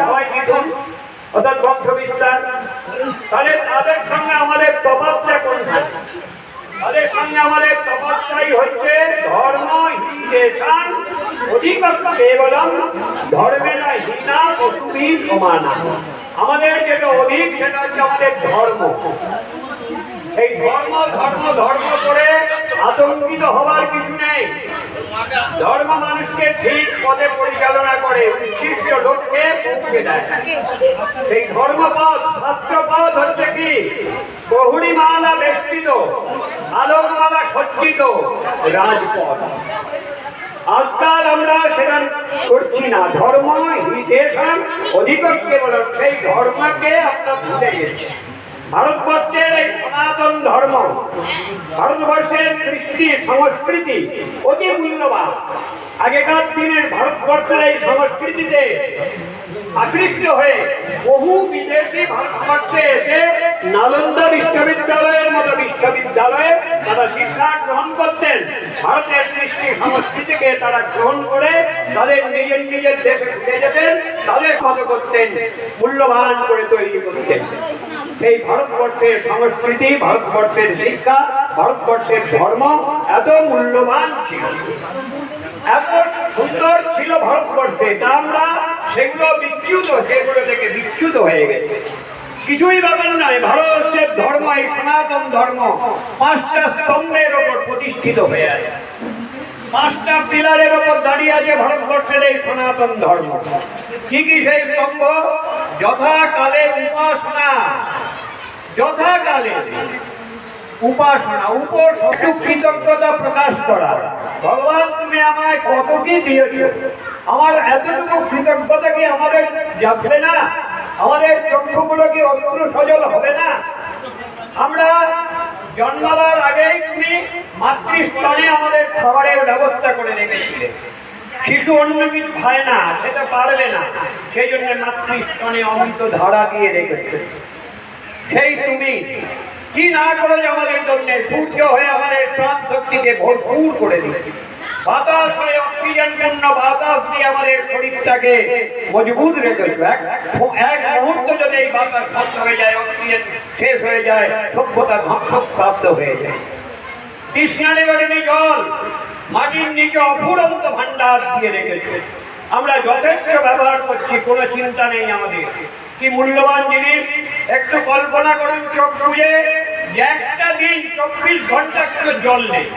ভয় মিথুন অর্থাৎ বংশবিস্তার, তাহলে তাদের সঙ্গে আমাদের তফাৎটা কোনটা? তাদের সঙ্গে আমাদের তফাৎটাই হচ্ছে ধর্ম হিংসেষাং অধিকং কেবলম ধর্মেণ হীনা পশুভি সমানা। আমাদের যেটা অধিক সেটা হচ্ছে আমাদের ধর্ম। এই ধর্ম ধর্ম ধর্ম করে আতঙ্কিত হবার কিছু নেই। ধর্ম মানুষকে ঠিক পথে পরিচালনা করে, উদ্দিষ্ট লক্ষ্যে পৌঁছে দেয়। এই ধর্মপথ শাস্ত্রপথ হচ্ছে কি প্রহরীমালা বেষ্টিত আলোকমালা সজ্জিত রাজপথ। আজকাল আমরা সেটা করছি না। ধর্ম হিতেষাং অধিকং কেবলম, সেই ধর্মকে আমরা ভুলে গেছি। ভারতবর্ষের এই সনাতন ধর্ম, ভারতবর্ষের কৃষ্টি সংস্কৃতি অতি মূল্যবান। আগেকার দিনের ভারতবর্ষের এই সংস্কৃতিতে আকৃষ্ট হয়ে বহু বিদেশি ভারতবর্ষে এসে নালন্দা বিশ্ববিদ্যালয়ের মতো বিশ্ববিদ্যালয়ে তারা শিক্ষা গ্রহণ করতেন। ভারতের কৃষ্টি সংস্কৃতিকে তারা গ্রহণ করে তাদের নিজের নিজের দেশে ফিরে যেতেন, তাদের মতো করতেন, মূল্যবান করে তৈরি করতেন। এই ভারতবর্ষের সংস্কৃতি, ভারতবর্ষের শিক্ষা, ভারতবর্ষের ধর্ম এত মূল্যবান ছিল, এত সুন্দর ছিল ভারতবর্ষে, তা আমরা সেগুলো বিচ্যুত, সেগুলো থেকে বিচ্যুত হয়ে গেছে। কিছুই ব্যাপার নয়। ভারতবর্ষের ধর্ম, এই সনাতন ধর্ম 5টা স্তম্ভের ওপর প্রতিষ্ঠিত হয়ে আছে, 5টা পিলারের ওপর দাঁড়িয়ে আছে ভারতবর্ষের এই সনাতন ধর্ম। কি কি সেই স্তম্ভ? যথাকালে উপাসনা, যথাকালে উপাসনা, উপর কৃতজ্ঞতা প্রকাশ করা। ভগবান তুমি আমায় কত কি দিয়েছ, আমার এতটুকু কৃতজ্ঞতা কি আমাদের যাবে না? আমাদের চক্ষুগুলো কি অস্ত্র সজল হবে না? আমরা জন্মাবার আগেই তুমি মাতৃস্তনে আমাদের খাবারের ব্যবস্থা করে রেখেছিলে। শিশু অন্য কিছু খায় না, সেটা পারবে না, সেই জন্য মাতৃস্তনে অমৃত ধারা দিয়ে রেখেছে। সেই তুমি কি না করেছ আমাদের জন্য? সূর্য হয়ে আমাদের প্রাণ শক্তিকে ভরপুর করে দিয়েছে। বাতাস হয়ে অক্সিজেন পূর্ণ বাতাস দিয়ে আমাদের শরীরটাকে মজবুত রেখেছো। এক মুহূর্ত যদি এই বাতাস বন্ধ হয়ে যায়, অক্সিজেন শেষ হয়ে যায়, সভ্যতা ধ্বংস প্রাপ্ত হয়ে যায়। তৃষ্ণারে গড়েনি জল মাটির নিচে অফুরন্ত ভান্ডার দিয়ে রেখেছে, আমরা যথেষ্ট ব্যবহার করছি, কোনো চিন্তা নেই আমাদের। কি মূল্যবান জিনিস! একটু কল্পনা করুন, চোখ বুঝে একটা দিন 24 ঘন্টা কোনো জল নেই।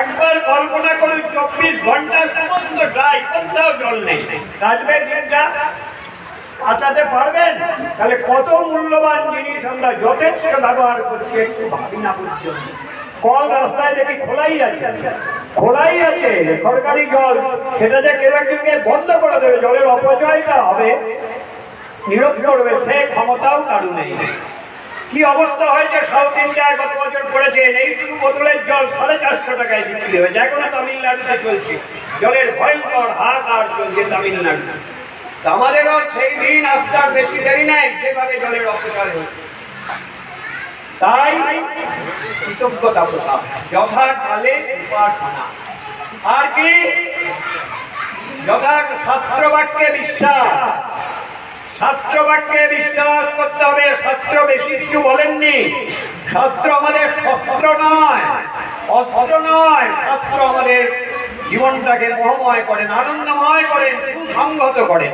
একবার কল্পনা করুন 24 ঘন্টা সমস্ত ড্রাই, কোথাও জল নেই। কাটবে দিনটা, কাটাতে পারবেন? তাহলে কত মূল্যবান জিনিস আমরা যথেষ্ট ব্যবহার করছি, একটু ভাবি না পর্যন্ত। কল রাস্তায় দেখি খোলাই আছে, খোলাই আছে সরকারি জল, সেটা যে কেউ একজনকে বন্ধ করে দেবে, জলের অপচয়টা হবে, নিরোধ করবে, সে ক্ষমতাও কারণ নেই। কি অবস্থা হয়েছে সাউথ ইন্ডিয়ায় গত বছর করেছেন, এইটুকু বোতলের জল 450 টাকায় বিক্রি হয়েছে। এখনো তামিলনাড়ুতে চলছে, জলের ভয়ঙ্কর হাহাকার চলছে তামিলনাড়ু। আমাদেরও সেই দিন আসার বেশি দেরি নেই, যেভাবে জলের অপচয় হচ্ছে। তাই কৃতজ্ঞতা প্রকাশ, যথাকালে উপাসনা, আর কি শাস্ত্র বাক্যে বিশ্বাস। শাস্ত্র বাক্যে বিশ্বাস করতে হবে। শাস্ত্র বেশি কিছু বলেননি। শাস্ত্র আমাদের শস্ত্র নয়, অস্ত্র নয়। শাস্ত্র আমাদের জীবনটাকে মোহময় করেন, আনন্দময় করেন, সুসংহত করেন।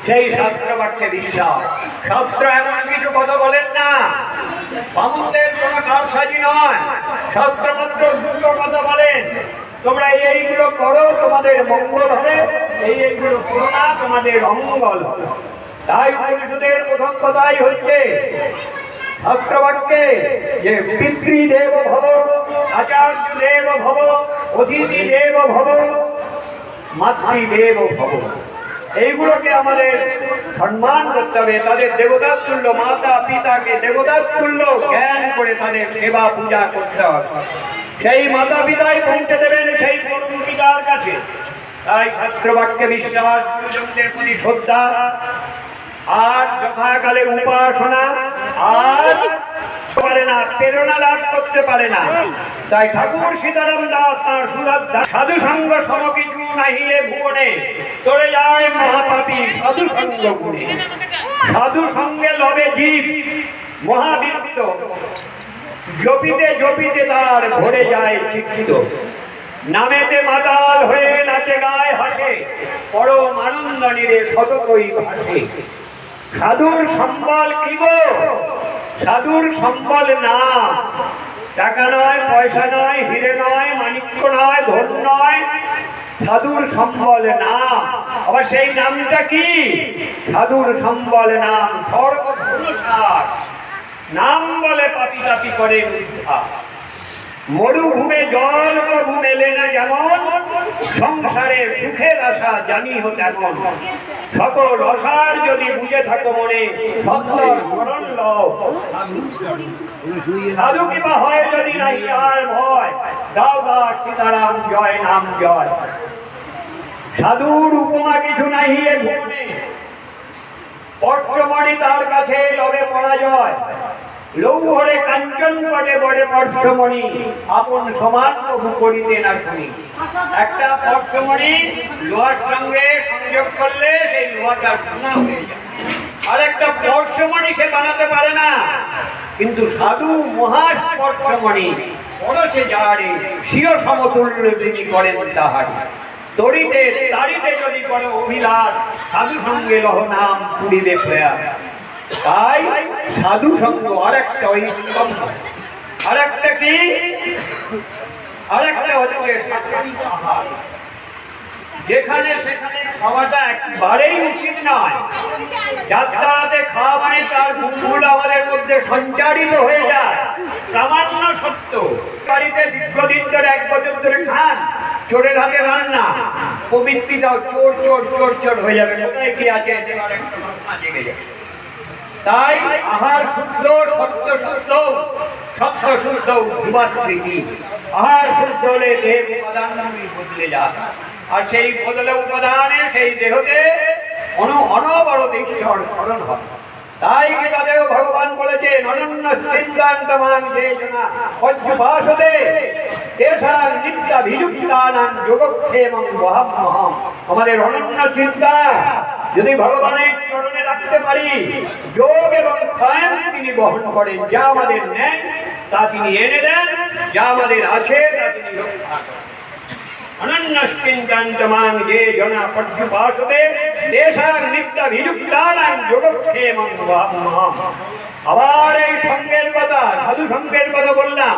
সেই শাস্ত্র বাক্যে বিশ্বাস। শাস্ত্র এমন কিছু কথা বলেন না, বামুনদের কোনো কারসাজি নয়। শাস্ত্র মাত্র দুটো কথা বলেন, তোমরা এইগুলো করো তোমাদের মঙ্গল হবে, এইগুলো করো না তোমাদের অমঙ্গল হবে। তাই উপনিষদের প্রথম কথাই হচ্ছে শাস্ত্রবাক্যে যে পিতৃদেব ভব, আচার্য দেব ভব, অতিথি দেব ভব, মাতৃদেব ভব। এইগুলোকে আমাদের সম্মান করতে হবে, তাদের দেবতার তুল্য, মাতা পিতাকে দেবতার তুল্য জ্ঞান করে তাদের সেবা পূজা করতে হবে। সেই মাতা পিতাই পৌঁছে দেবেন সেই পরম পিতার কাছে। তাই শাস্ত্রবাক্যে বিশ্বাস, গুরুজনদের প্রতি শ্রদ্ধা, আর যথাকালে উপাসনা, আর পারে না, প্রেরণা লাভ করতে পারে না। তাই ঠাকুর সীতারাম দাস তার সুরাত সাধু সঙ্গ সম কিছু নাহিয়ে ভুবনে তোরে যায় মহাপাপ পাপী সাধু সঙ্গ গুণে। সাধু সঙ্গে লবে জীব মহাবীর্য, জপিতে জপিতে তার ভরে যায় চিত্ত। নামেতে মাতাল হয়ে নাচে গায় হাসে, পরম আনন্দ নিরে শতকই ভাসে। সাধুর সম্বল কি গো? সাধুর সম্বল না, টাকা নয়, পয়সা নয়, হিরে নয়, মাণিক্য নয়, ধন নয়। সাধুর সম্বল নাম। আবার সেই নামটা কি? সাধুর সম্বল নাম সর্বধনুসার। নাম বলে পাপি তাপি করে উদ্ধার। মরুভূমে জল প্রভু মেলে না যেমন, সংসারে সুখের আশা জানি হো তেমন। সকল অসার যদি বুঝে থাকো মনে, সাধু কিবা হয় যদি নাই আর ভয়, দাও দা সীতারাম জয় নাম জয়। সাধুর উপমা কিছু নাহি এ ভুবনে, পর্শমণি তার কাছে লবে পরাজয়। লৌহরে কাঞ্চন পটে বড়ে পর্শমণি, আপন সমান প্রভু করিতে না শুনি। একটা পর্শমণি লোহার সঙ্গে সংযোগ করলে সেই লোহাটা সোনা হয়ে যায়। আর একটা পর্শমণি সে বানাতে পারে না, কিন্তু সাধু মহা পর্শমণি পরশে যারে স্বীয় সমতুল্য তিনি করেন তাহারি। তরিতে তারিতে যদি করে অভিলাষ, সাধু সঙ্গে লহ নাম পুরিবে প্রয়াস। তাই সাধু সঙ্গ আরেকটা ওই আরেকটা কি? আরেকটা হচ্ছে সাত্ত্বিক আহার, যেখানে সেখানে খাওয়াটা একেবারেই উচিত নয়। যাত্রাতে খাওয়া মানে তার গুণগুলো আমাদের মধ্যে সঞ্চারিত হয়ে যায়, প্রামাণ্য সত্য। বাড়িতে দীর্ঘদিন ধরে 1 বছর ধরে খান, চোরের হাতে রান্না, প্রবৃত্তিটাও চোর চোর চোর চোর হয়ে যাবে। কোথায় কি আছে জেগে যাবে। তাই আহার শুদ্ধ, সত্য শুদ্ধ, সত্য শুদ্ধ ধূমাত্রীতি। আহার শুদ্ধ হলে দেহ উপাদান বদলে যায়, আর সেই বদলে উপাদানে সেই দেহতে অনবরত ঈশ্বর স্মরণ হয়। তাই কি তাদের ভগবান বলেছেন অনন্য চিন্তান্তমান যে জনা পর্যুপাসতে তেষাং নিত্যাভিযুক্তানাং যোগক্ষেমং বহাম্যহম। আমাদের অনন্য চিন্তা যদি ভগবানের চরণে রাখতে পারি, যোগ এবং ক্ষেম তিনি বহন করেন। যা আমাদের নেই তা তিনি এনে দেন, যা আমাদের আছে তা তিনি রক্ষা করেন। অনন্যস্কিঞ্চন্তমাং যে জনা পর্যুপাসতে তেষাং নিত্যাভিযুক্তানাং যোগক্ষেমং বহাম্যহম। আবার এই সঙ্গের কথা, সাধু সঙ্গের কথা বললাম।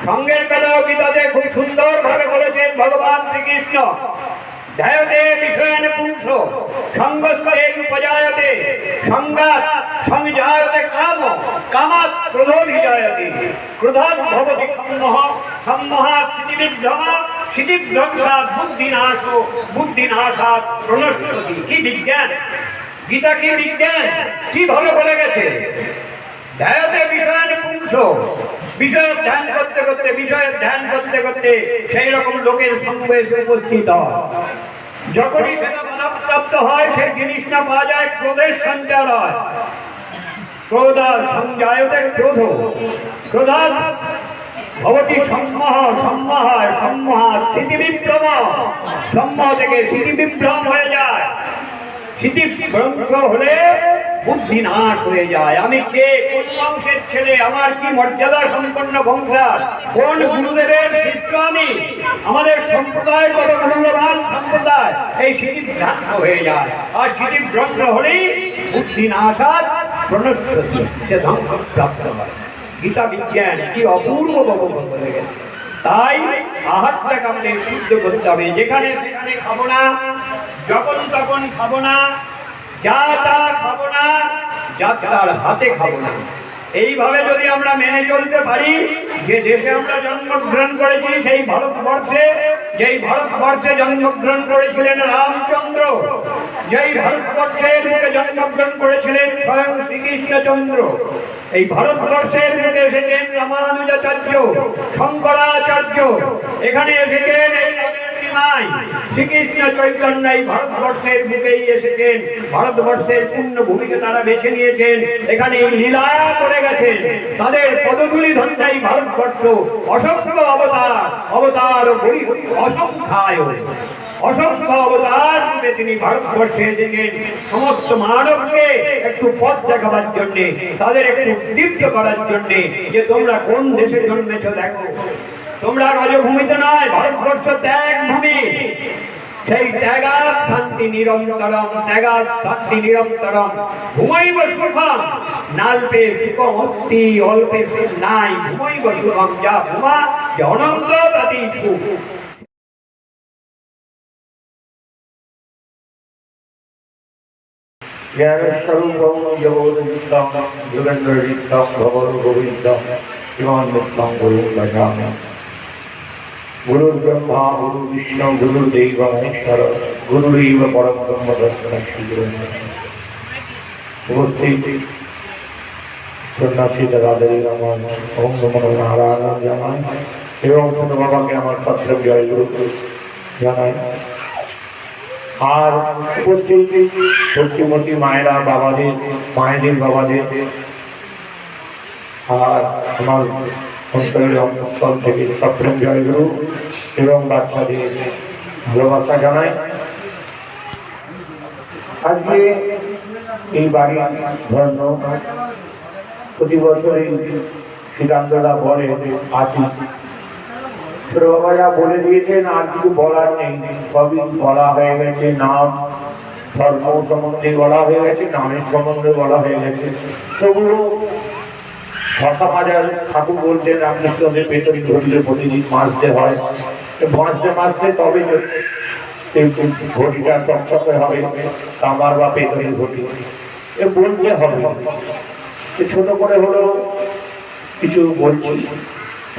সঙ্গের কথা গীতাতে খুব সুন্দর ভাবে বলেছেন ভগবান শ্রীকৃষ্ণ। ধ্যায়তে বিষয়েন পুংস সঙ্গস্তে উপজায়তে, সঙ্গাৎ সংজায়তে কাম, কামাৎ ক্রোধোভিজায়তে। ক্রোধাৎ ভবতি সম্মোহ, সম্মোহাৎ স্মৃতিবিভ্রম, স্মৃতিভ্রংসাৎ বুদ্ধিনাশ, বুদ্ধিনাশাৎ প্রণশ্যতি। কি বিজ্ঞান! গীতা কি বিজ্ঞান! কিভাবে বলে গেছে? ধ্যায়তে বিষয়েন পুংস, বিষয়ের ধ্যান করতে করতে, বিষয়ের ধ্যান করতে করতে সেই রকম লোকের সঙ্গে এসে উপস্থিত হয়। যখনই সেটা প্রাপ্ত হয়, সেই জিনিসটা পাওয়া যায়, ক্রোধের সঞ্চার হয়। ক্রোধা সংজায়তে ক্রোধ, ক্রোধাৎ ভবতি সম্মোহ, সম্মোহ সম্মোহাৎ স্মৃতিবিভ্রম, সম্মোহ থেকে স্মৃতিবিভ্রম হয়ে যায়। স্মৃতিভ্রংশ হলে বুদ্ধি নাশ হয়ে যায়। আমি কে, কোন বংশের ছেলে, আমার কি মর্যাদা সম্পন্ন বংশার, কোন গুরুদেবের শিষ্য আমি, আমাদের সম্প্রদায় কত মূল্যবান সম্প্রদায়, এই স্মৃতিভ্রংশ হয়ে যায়। আর স্মৃতিভ্রংশ হলেই বুদ্ধি নাশাৎ প্রণশ্যতি, সে ধ্বংস প্রাপ্ত হয়। গীতা বিজ্ঞান কি অপূর্ব বলে গেছে। তাই আহারটাকে আমাদের শুদ্ধ করতে হবে। যেখানে সেখানে খাবো না, যখন তখন খাবো না, যা তা খাবো না, যাত্রার হাতে খাবো না। এইভাবে যদি আমরা মেনে চলতে পারি, যে দেশে আমরা জন্মগ্রহণ করেছি, সেই ভারতবর্ষে, যেই ভারতবর্ষে জন্মগ্রহণ করেছিলেন রামচন্দ্র, যেই ভারতবর্ষের বুকে জন্মগ্রহণ করেছিলেন স্বয়ং শ্রীকৃষ্ণচন্দ্র, এই ভারতবর্ষের বুকে এসেছেন রামানুজাচার্য, শঙ্করাচার্য, এখানে এসেছেন এই শ্রীকৃষ্ণ চৈতন্য, এই ভারতবর্ষের বুকেই এসেছেন। ভারতবর্ষের পূর্ণ ভূমিকে তারা বেছে নিয়েছেন, এখানে লীলা করে গেছেন। তাদের পদধূলি ধন্যাই ভারতবর্ষ। অসংখ্য অবতার, অবতার অসংখ্যায়। অসংখ্য অবতার রূপে তিনি ভারতবর্ষে এসেছেন সমস্ত মানবকে একটু পথ দেখাবার জন্যে, তাদের একটু দীপ্ত করার জন্যে যে তোমরা কোন দেশে জন্মেছ দেখো। তোমরা রাজভূমিতে নয়, ভারতবর্ষ ত্যাগ ভূমি। সেই ত্যাগার শান্তি নিরন্তরম, ত্যাগার শান্তি নিরন্তরম। ঘুমাইব সুখম নাল্পে সুখম অতি অল্পে সুখ নাই। ঘুমাইব সুখম যা ঘুমা যে অনন্ত প্রতি সুখ। জ্ঞানস্বরূপম যোগোদিতম যোগেন্দ্রজিতম ভগবন গোবিন্দম শিবান্বিতম গুরু ভজামি। গুরুর ব্রহ্মা গুরু বিষ্ণু গুরুদেব মহেশ্বর গুরুরেব পরম ব্রহ্ম তস্মৈ শ্রী গুরুবে নমঃ। উপস্থিত সন্ন্যাসী দাদাদের আমার ওম নমো নারায়ণ জানাই এবং ছোট বাবাকে আমার সত্য জয় গুরু জানাই। আর উপস্থিত শক্তিমতী মায়েরা, বাবাদের, মায়েদের বাবাদের আর আমার সংস্কারের অন্তঃস্থল থেকে সপ্রেম জয়গুরু এবং বাচ্চাদের ভালোবাসা জানাই। আজকে এই বাড়ি ধর্ম প্রতি বছরই সিদ্ধান্তরা বলে আসি। ছোট বাবারা বলে দিয়েছেন, আর কিছু বলার নেই, সবই বলা হয়ে গেছে। নাম ধর্ম সম্বন্ধে বলা হয়ে গেছে, নামের সম্বন্ধে বলা হয়ে গেছে। তবুও ভাষা বাজার ঠাকুর বলতেন রামকৃষ্ণদের ভেতরে ঘটলে প্রতিদিন মাজতে হয়, মাজতে তবে ঘটিটা চকচকে হবে, তামার বা পেতলের ঘটি এ বলতে হবে। ছোট করে হলেও কিছু বলছি।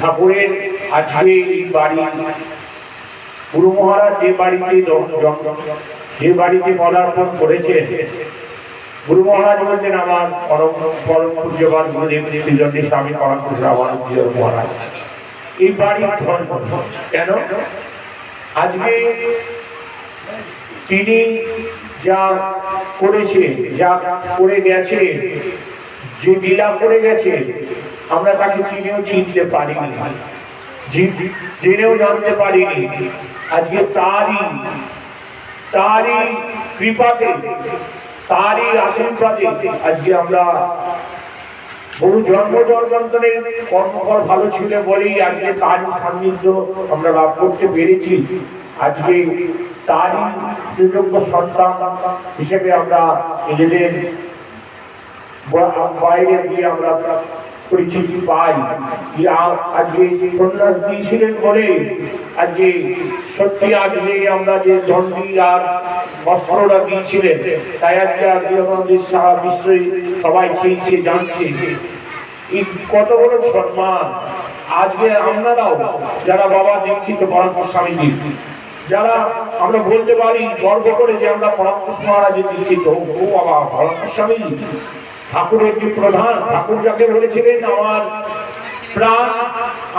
ঠাকুরের আজকে এই বাড়ি গুরু মহারাজ যে বাড়িতে যে বাড়িতে পদার্পণ করেছেন, গুরু মহারাজ বলছেন আমার পরম পূজ্যবান গুরুদেব শ্রী স্বামী পরামর্শ রামানুজ মহারাজ। এই বাড়ির ধর্ম কেন? আজকে তিনি যা করেছে, যা করে গেছে, যে লীলা করে গেছে, আমরা তাকে চিনেও চিনতে পারিনি, জেনেও জানতে পারিনি। আজকে তারই কৃপাতে, তারই আশীর্বাদে আজকে আমরা বহু জন্মান্তরে কর্মফল ভালো ছিল বলেই আজকে তারই সান্নিধ্য আমরা লাভ করতে পেরেছি। আজকে তারই সুযোগ্য সন্তান হিসেবে আমরা নিজেদের বাইরে গিয়ে আমরা পরিচিতি পাই। আজকে সন্ন্যাস দিয়েছিলেন বলে আজকে সত্যি আজকে আমরা যে দণ্ডি আর বস্ত্রটা দিয়েছিলেন, তাই আজকে আমাদের সারা বিশ্বই সবাই চিনছে, জানছে এই কত বড় সম্মান। আজকে আপনারাও যারা বাবা দীক্ষিত পরামর্শ স্বামীজি, যারা আমরা বলতে পারি গর্ব করে যে আমরা পরামর্শ মহারাজের দীক্ষিত, ও বাবা পরামর্শ স্বামীজি ঠাকুরের যে প্রধান, ঠাকুর যাকে বলেছিলেন আমার প্রাণ,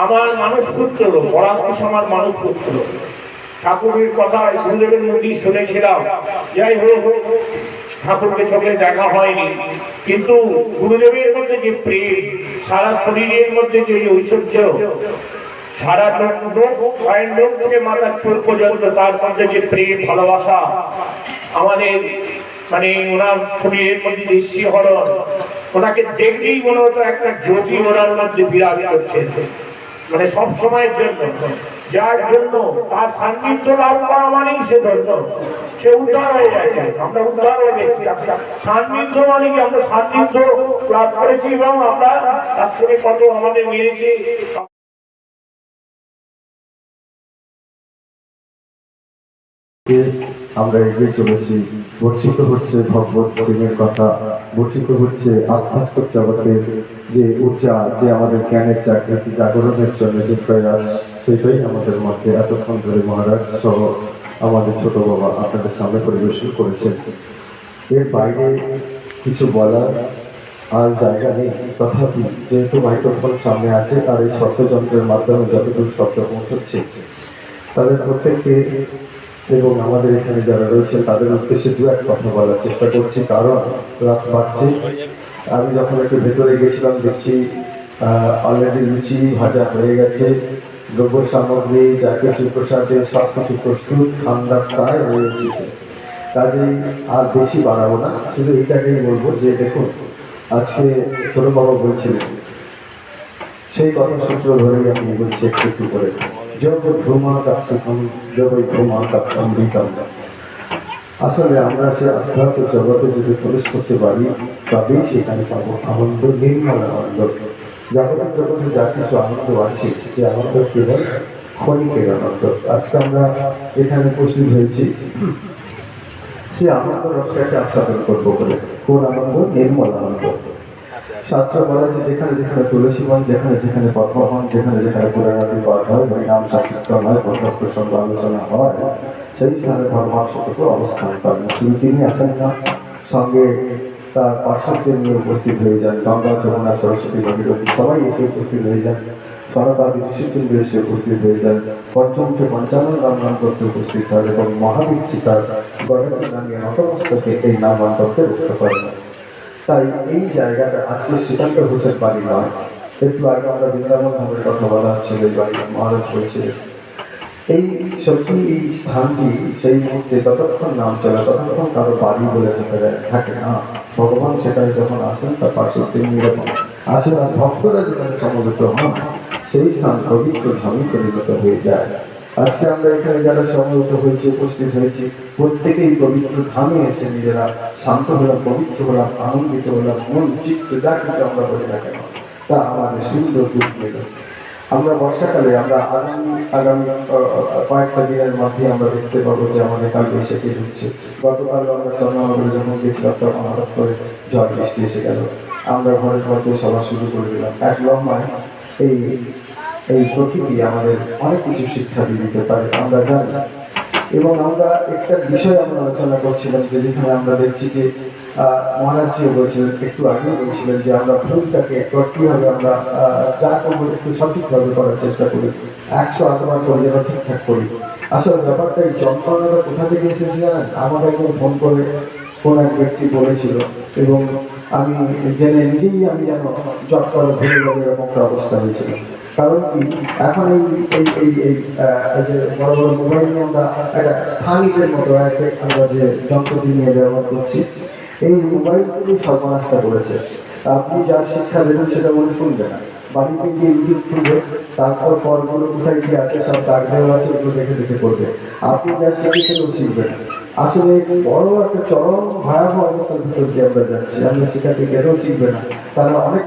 আমার মানুষ পুত্র, পরামর্শ আমার মানুষ পুত্র। ঠাকুরের কথা গুরুদেবের মুখে শুনেছিলাম। যাই হোক, ঠাকুরকে চোখে দেখা হয়নি, কিন্তু গুরুদেবের মধ্যে যে প্রেম, সারা শরীরের মধ্যে যে ঐশ্বর্য, সারা লোক থেকে মাথার চুল পর্যন্ত তার মধ্যে যে প্রেম ভালোবাসা, আমাদের মানে ওনার শরীরের মধ্যে যে শিহরণ, ওনাকে দেখলেই মনে হতো একটা জ্যোতি ওনার মধ্যে বিরাজ করছে, মানে সব সময়ের জন্য। যার জন্য তার সান্নিধ্য লাভ করা মানেই সে ধন্য, সে উদ্ধার হয়ে গেছে, আমরা উদ্ধার হয়ে গেছি। সান্নিধ্য মানে কি আমরা সান্নিধ্য লাভ করেছি এবং আমরা তার সঙ্গে কত আমাদের মেরেছি। আমরা এগিয়ে চলেছি, বর্ষিত হচ্ছে ভগবত প্রেমের কথা, বর্ষিত হচ্ছে আধ্যাত্মিক জগতের যে ঊর্জা, যে আমাদের জ্ঞানের জাগৃতি জাগরণের জন্য যে প্রয়াস, সেটাই আমাদের মধ্যে এতক্ষণ ধরে মহারাজ সহ আমাদের ছোট বাবা আপনাদের সামনে পরিবেশন করেছেন। এর বাইরে কিছু বলার আর জায়গা নেই, তথাপি যেহেতু মাইক্রোফোন সামনে আছে আর এই শব্দযন্ত্রের মাধ্যমে যতটুকু শব্দ পৌঁছচ্ছে তাদের প্রত্যেককে এবং আমাদের এখানে যারা রয়েছেন তাদের উদ্দেশ্যে দু এক কথা বলার চেষ্টা করছি, কারণ রাত বাড়ছে। আমি যখন একটু ভেতরে গেছিলাম দেখছি অলরেডি লুচি ভাজা হয়ে গেছে দ্রব্য সামগ্রী যা কিছু প্রসাদে সব কিছু প্রস্তুত, ঠান্ডা প্রায় হয়ে এসেছে। কাজেই আর বেশি বাড়াবো না, শুধু এটাকেই বলবো যে দেখুন, আজকে ছোট বাবা বলছিলেন, সেই কথা সূত্র ধরেই আমি বলছি একটু একটু করে, যোগ ভ্রমা কাপসুখম যোগ ভ্রমা কাপসম দিতাম। আসলে আমরা সে আধ্যাত্মিক জগতে যদি প্রবেশ করতে পারি, তবেই সেখানে পাবো আনন্দ, নির্মল আনন্দ। জাগতিক জগতে যা কিছু আনন্দ আছে, সে আনন্দ কেবল ক্ষণিকের আনন্দ। আজকে আমরা এখানে উপস্থিত হয়েছি সে আনন্দ রসটাকে আস্বাদন করবো বলে। কোন আনন্দ? নির্মল আনন্দ। শাস্ত্র বলা যে যেখানে যেখানে তুলসী বন, যেখানে যেখানে পদ্মবন, যেখানে যেখানে পুরাণাদি পাঠ হয়, হরিনাম সংকীর্তন হয়, বন্ধ প্রসঙ্গ আলোচনা হয়, সেই স্থানে ভগবান সতর্ক অবস্থান করেন। শুধু তিনি আসেন না, সঙ্গে তার পার্শ্বদের নিয়ে উপস্থিত হয়ে যান। গঙ্গা, যমুনা, সরস্বতী, ভগীরথী সবাই এসে উপস্থিত হয়ে যান। সনকাদি ঋষিকেন্দ্র এসে উপস্থিত হয়ে যান। পঞ্চমকে পঞ্চানন নাম করতে উপস্থিত হয় এবং মহাবীরছি তার গণের নামে নতমস্তকে এই নাম মন্ত্রকে রক্ষা করেন। তাই এই জায়গাটা আজকে শ্রীকান্ত ঘোষের বাড়ি নয়। একটু আগে আমরা বৃন্দাবন ধামের কথা বলা হচ্ছিল, এই বাড়ি মহারাজ বলছিলেন। এই সত্যি এই স্থানটি সেই মুহূর্তে যতক্ষণ নাম চলে ততক্ষণ কারো বাড়ি বলে থাকে না। ভগবান সেখানে যখন আসেন তার পাশে তেমনি রকম আসেন, আর ভক্তরা যেখানে সমবেত হন সেই স্থান পবিত্র ধামে পরিণত হয়ে যায়। আজকে আমরা এখানে যারা সমবেত হয়েছি, উপস্থিত হয়েছি, প্রত্যেকেই পবিত্র ধামে এসে নিজেরা শান্ত হলাম, পবিত্র হলাম, আনন্দিত হলাম। মন চিত্ত যা কিছু আমরা বলে না কেন, তা আমাদের সুন্দর রূপ পেল। আমরা বর্ষাকালে আমরা আগামী কয়েকটা দিনের মধ্যে আমরা দেখতে পাবো যে আমাদের কাল বৈশাখী হচ্ছে। গতকাল আমরা চন্দ্রনগরে যখন গেছিলাম তখন হঠাৎ করে ঝড় বৃষ্টি এসে গেল। আমরা ঘরের মধ্যে সভা শুরু করে দিলাম। এক লম্বায় এই এই প্রকৃতি আমাদের অনেক কিছু শিক্ষা দিয়ে দিতে পারে, আমরা জানি। এবং আমরা একটা বিষয় আমরা আলোচনা করছিলাম যে যেখানে আমরা দেখছি যে মহারাজজিও বলছিলেন, একটু আগেও বলছিলেন যে আমরা ভুলটাকে কীভাবে আমরা যা করবো একটু সঠিকভাবে করার চেষ্টা করি, 108 বার করে যেন ঠিকঠাক করি। আসলে ব্যাপারটা এই যন্ত্রণাটা কোথা থেকে এসেছে জানেন? আমাকে একজন ফোন করে কোন এক ব্যক্তি বলেছিল এবং আমি জেনে নিজেই আমি যেন জব করা ভুলে যাবো এরকম একটা অবস্থা হয়েছিল। কারণ কি, এখন এই এই এই এই যে বড় বড় মোবাইল নিয়ে আমরা একটা থামিটের মতো আমরা যে যন্ত্রটি নিয়ে ব্যবহার করছি, এই মোবাইলগুলি সর্বনাশটা করেছে। আপনি যার শিক্ষা দেবেন সেটা মনে শুনবে না, বাড়িতে গিয়ে ইউটিউব খুলবে, তারপর পরগুলো কোথায় গিয়ে আছে সব দাগ দেওয়া আছে, ওগুলো দেখে দেখে করবে। আপনি যার শিখেছেন শিখবেন। আসলে বড় একটা চরম ভয়াবহ অবস্থার ভিতর দিয়ে আমরা যাচ্ছি। আমরা শেখাতে গেলেও শিখবে না, তারা অনেক